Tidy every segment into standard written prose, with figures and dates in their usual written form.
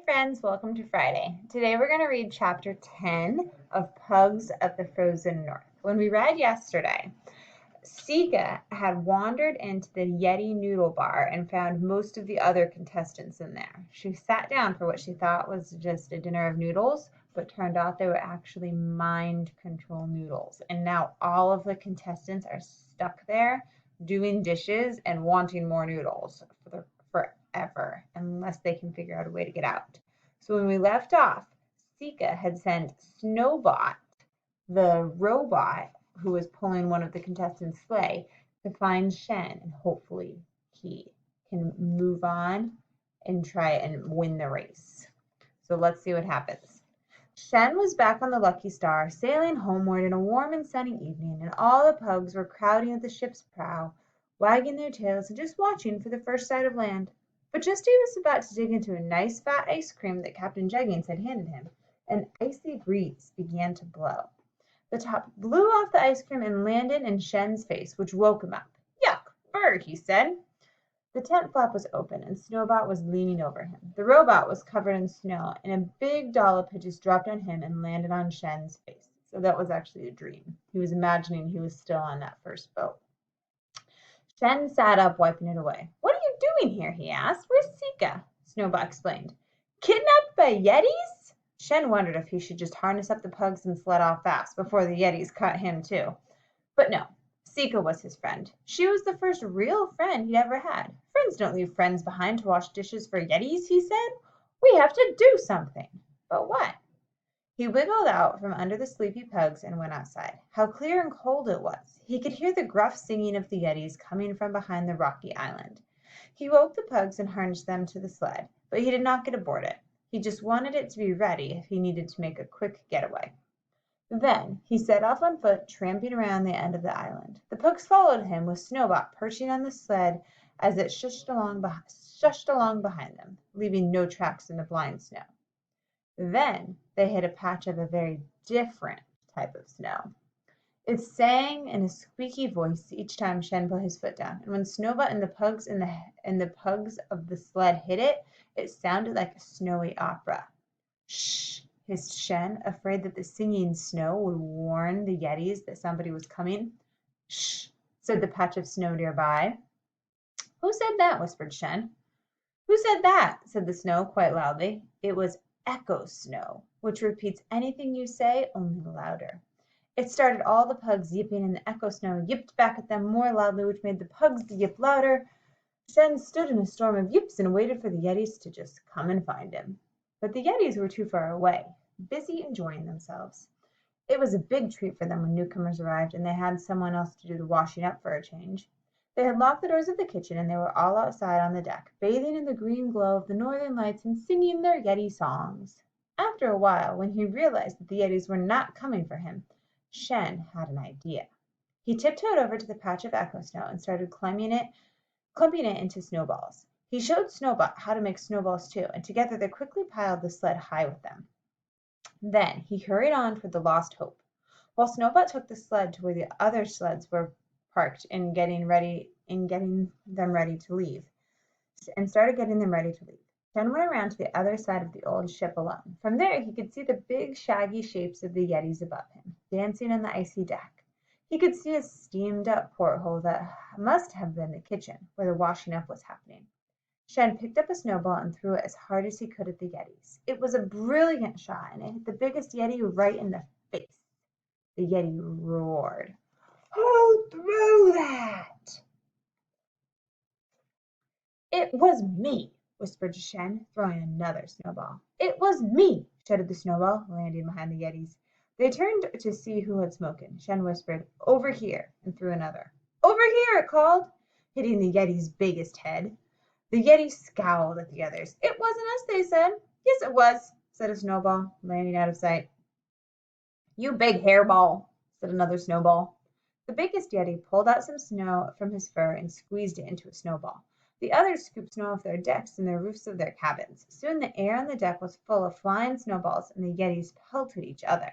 friends, welcome to Friday. Today we're going to read chapter 10 of Pugs of the Frozen North. When we read yesterday, Sika had wandered into the Yeti noodle bar and found most of the other contestants in there. She sat down for what she thought was just a dinner of noodles, but turned out they were actually mind control noodles. And now all of the contestants are stuck there doing dishes and wanting more noodles forever, unless they can figure out a way to get out. So when we left off, Sika had sent Snowbot, the robot who was pulling one of the contestants' sleigh, to find Shen, and hopefully he can move on and try and win the race. So let's see what happens. Shen was back on the Lucky Star, sailing homeward in a warm and sunny evening, and all the pugs were crowding at the ship's prow, wagging their tails and just watching for the first sight of land. But just as he was about to dig into a nice fat ice cream that Captain Jeggings had handed him, an icy breeze began to blow. The top blew off the ice cream and landed in Shen's face, which woke him up. "Yuck, bird," he said. The tent flap was open, and Snowbot was leaning over him. The robot was covered in snow, and a big dollop had just dropped on him and landed on Shen's face. So that was actually a dream. He was imagining he was still on that first boat. Shen sat up, wiping it away. "What are you doing here?" he asked. "Where's Sika?" Snowbot explained. "Kidnapped by Yetis?" Shen wondered if he should just harness up the pugs and sled off fast before the Yetis caught him too. But no, Sika was his friend. She was the first real friend he'd ever had. "Friends don't leave friends behind to wash dishes for Yetis," he said. "We have to do something." But what? He wiggled out from under the sleepy pugs and went outside. How clear and cold it was! He could hear the gruff singing of the Yetis coming from behind the rocky island. He woke the pugs and harnessed them to the sled, but he did not get aboard it. He just wanted it to be ready if he needed to make a quick getaway. Then he set off on foot, tramping around the end of the island. The pugs followed him, with Snowbot perching on the sled as it shushed along behind them, leaving no tracks in the blind snow. Then they hit a patch of a very different type of snow. It sang in a squeaky voice each time Shen put his foot down, and when Snowbot and the pugs of the sled hit it, it sounded like a snowy opera. "Shh!" hissed Shen, afraid that the singing snow would warn the Yetis that somebody was coming. "Shh!" said the patch of snow nearby. "Who said that?" whispered Shen. "Who said that?" said the snow quite loudly. It was Echo Snow, which repeats anything you say, only louder. It started all the pugs yipping, and the Echo Snow yipped back at them more loudly, which made the pugs yip louder. Shen stood in a storm of yips and waited for the Yetis to just come and find him. But the Yetis were too far away, busy enjoying themselves. It was a big treat for them when newcomers arrived, and they had someone else to do the washing up for a change. They had locked the doors of the kitchen, and they were all outside on the deck, bathing in the green glow of the northern lights and singing their Yeti songs. After a while, when he realized that the Yetis were not coming for him, Shen had an idea. He tiptoed over to the patch of Echo Snow and started clumping it into snowballs. He showed Snowbot how to make snowballs too, and together they quickly piled the sled high with them. Then he hurried on toward the Lost Hope, while Snowbot took the sled to where the other sleds were parked and getting them ready to leave. Shen went around to the other side of the old ship alone. From there he could see the big shaggy shapes of the Yetis above him, dancing on the icy deck. He could see a steamed up porthole that must have been the kitchen, where the washing up was happening. Shen picked up a snowball and threw it as hard as he could at the Yetis. It was a brilliant shot, and it hit the biggest Yeti right in the face. The Yeti roared. "Who threw that?" "It was me," whispered Shen, throwing another snowball. "It was me," shouted the snowball, landing behind the Yetis. They turned to see who had spoken. Shen whispered, "Over here," and threw another. "Over here," it called, hitting the Yeti's biggest head. The Yeti scowled at the others. "It wasn't us," they said. "Yes, it was," said a snowball, landing out of sight. "You big hairball," said another snowball. The biggest Yeti pulled out some snow from his fur and squeezed it into a snowball. The others scooped snow off their decks and the roofs of their cabins. Soon the air on the deck was full of flying snowballs, and the Yetis pelted each other.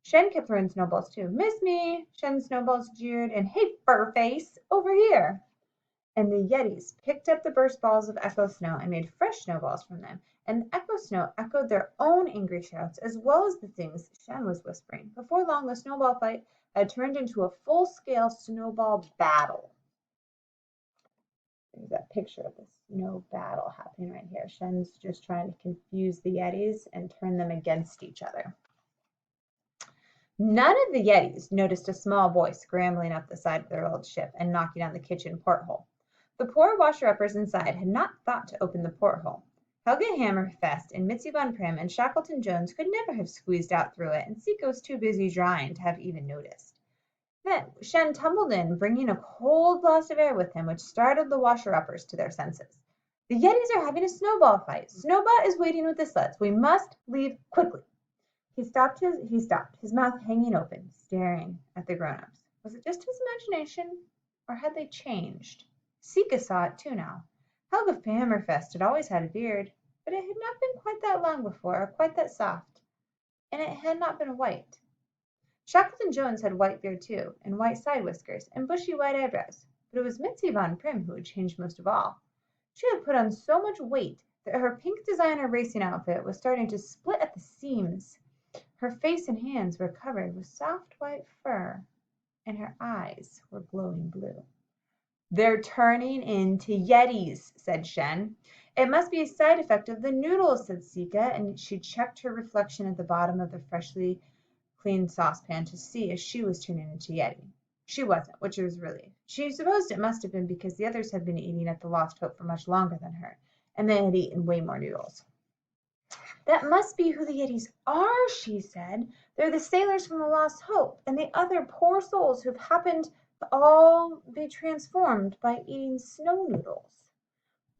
Shen kept throwing snowballs too. "Miss me," Shen's snowballs jeered, and "Hey, Furface, over here." And the Yetis picked up the burst balls of Echo Snow and made fresh snowballs from them, and the echo snow echoed their own angry shouts as well as the things Shen was whispering. Before long, the snowball fight had turned into a full-scale snowball battle. There's that picture of this snow battle happening right here. Shen's just trying to confuse the Yetis and turn them against each other. None of the Yetis noticed a small boy scrambling up the side of their old ship and knocking on the kitchen porthole. The poor washer-uppers inside had not thought to open the porthole. Helga Hammerfest and Mitzi Von Primm and Shackleton Jones could never have squeezed out through it, and Sika was too busy drying to have even noticed. Then Shen tumbled in, bringing a cold blast of air with him, which startled the washer-uppers to their senses. The Yetis are having a snowball fight. Snowball is waiting with the sleds. We must leave quickly. He stopped, his mouth hanging open, staring at the grown-ups. Was it just his imagination, or had they changed? Sika saw it too now. Helga Hammerfest had always had a beard, but it had not been quite that long before, or quite that soft, and it had not been white. Shackleton Jones had white beard too, and white side whiskers, and bushy white eyebrows, but it was Mitzi Von Primm who had changed most of all. She had put on so much weight that her pink designer racing outfit was starting to split at the seams. Her face and hands were covered with soft white fur, and her eyes were glowing blue. They're turning into Yetis, said Shen. It must be a side effect of the noodles, said Sika, and she checked her reflection at the bottom of the freshly cleaned saucepan to see if she was turning into Yeti. She wasn't, which was relief. She supposed it must have been because the others had been eating at the Lost Hope for much longer than her, and they had eaten way more noodles. That must be who the Yetis are, she said. They're the sailors from the Lost Hope, and the other poor souls who've happened to all be transformed by eating snow noodles.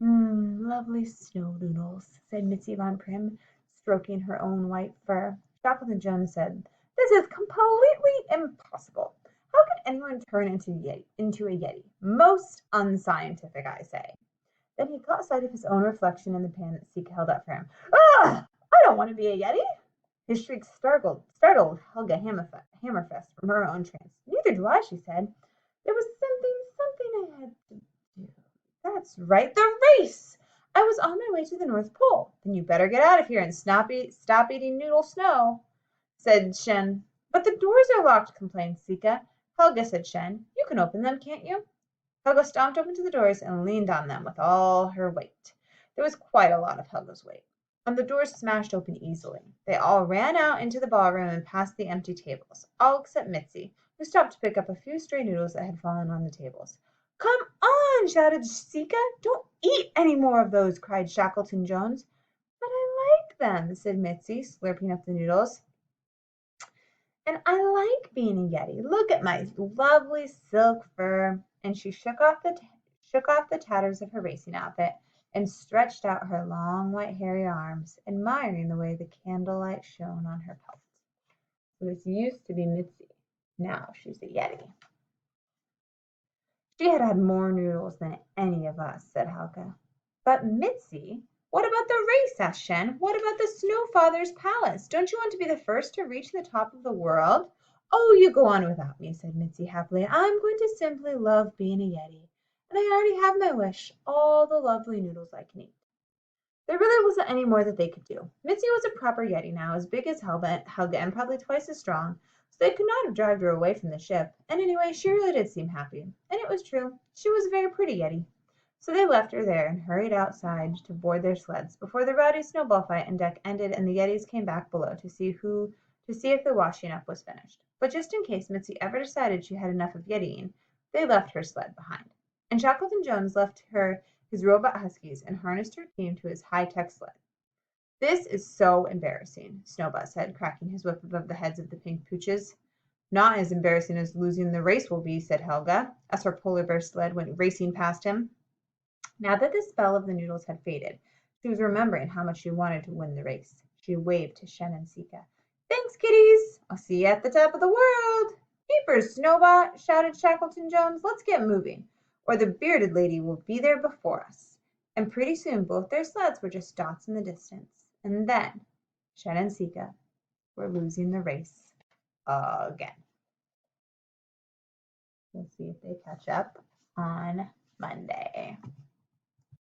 Lovely snow noodles, said Mitzi Von Primm, stroking her own white fur. Shackleton Jones said, This is completely impossible. How could anyone turn into a Yeti? Most unscientific, I say. Then he caught sight of his own reflection in the pan that Sika held up for him. Ah! I don't want to be a Yeti. His shriek startled Helga Hammerfest from her own trance. Neither do I, she said. There was something I had to do. That's right, the race! I was on my way to the North Pole. Then you better get out of here and stop eating noodle snow, said Shen. But the doors are locked, complained Sika. Helga, said Shen, you can open them, can't you? Helga stomped open to the doors and leaned on them with all her weight. There was quite a lot of Helga's weight. And the doors smashed open easily. They all ran out into the ballroom and past the empty tables, all except Mitzi, who stopped to pick up a few stray noodles that had fallen on the tables. Come on, shouted Sika. Don't eat any more of those, cried Shackleton Jones. But I like them, said Mitzi, slurping up the noodles. And I like being a Yeti. Look at my lovely silk fur. And she shook off the tatters of her racing outfit and stretched out her long white hairy arms, admiring the way the candlelight shone on her pelt. It was used to be Mitzi. Now she's a Yeti. She had had more noodles than any of us, said Helga. But Mitzi, what about the race? Asked Shen. What about the Snow Father's palace? Don't you want to be the first to reach the top of the world? Oh, you go on without me, said Mitzi happily. I'm going to simply love being a Yeti. And I already have my wish, all the lovely noodles I can eat. There really wasn't any more that they could do. Mitzi was a proper Yeti now, as big as Helga and probably twice as strong, so they could not have dragged her away from the ship. And anyway, she really did seem happy. And it was true. She was a very pretty Yeti. So they left her there and hurried outside to board their sleds before the rowdy snowball fight on deck ended and the Yetis came back below to see if the washing up was finished. But just in case Mitzi ever decided she had enough of Yetiing, they left her sled behind. And Shackleton Jones left her his robot huskies and harnessed her team to his high-tech sled. This is so embarrassing, Snowball said, cracking his whip above the heads of the pink pooches. Not as embarrassing as losing the race will be, said Helga, as her polar bear sled went racing past him. Now that the spell of the noodles had faded, she was remembering how much she wanted to win the race. She waved to Shen and Sika. Thanks, kiddies. I'll see you at the top of the world. Keepers, Snowball, shouted Shackleton Jones. Let's get moving, or the bearded lady will be there before us. And pretty soon both their sleds were just dots in the distance. And then Shen and Sika were losing the race again. We'll see if they catch up on Monday.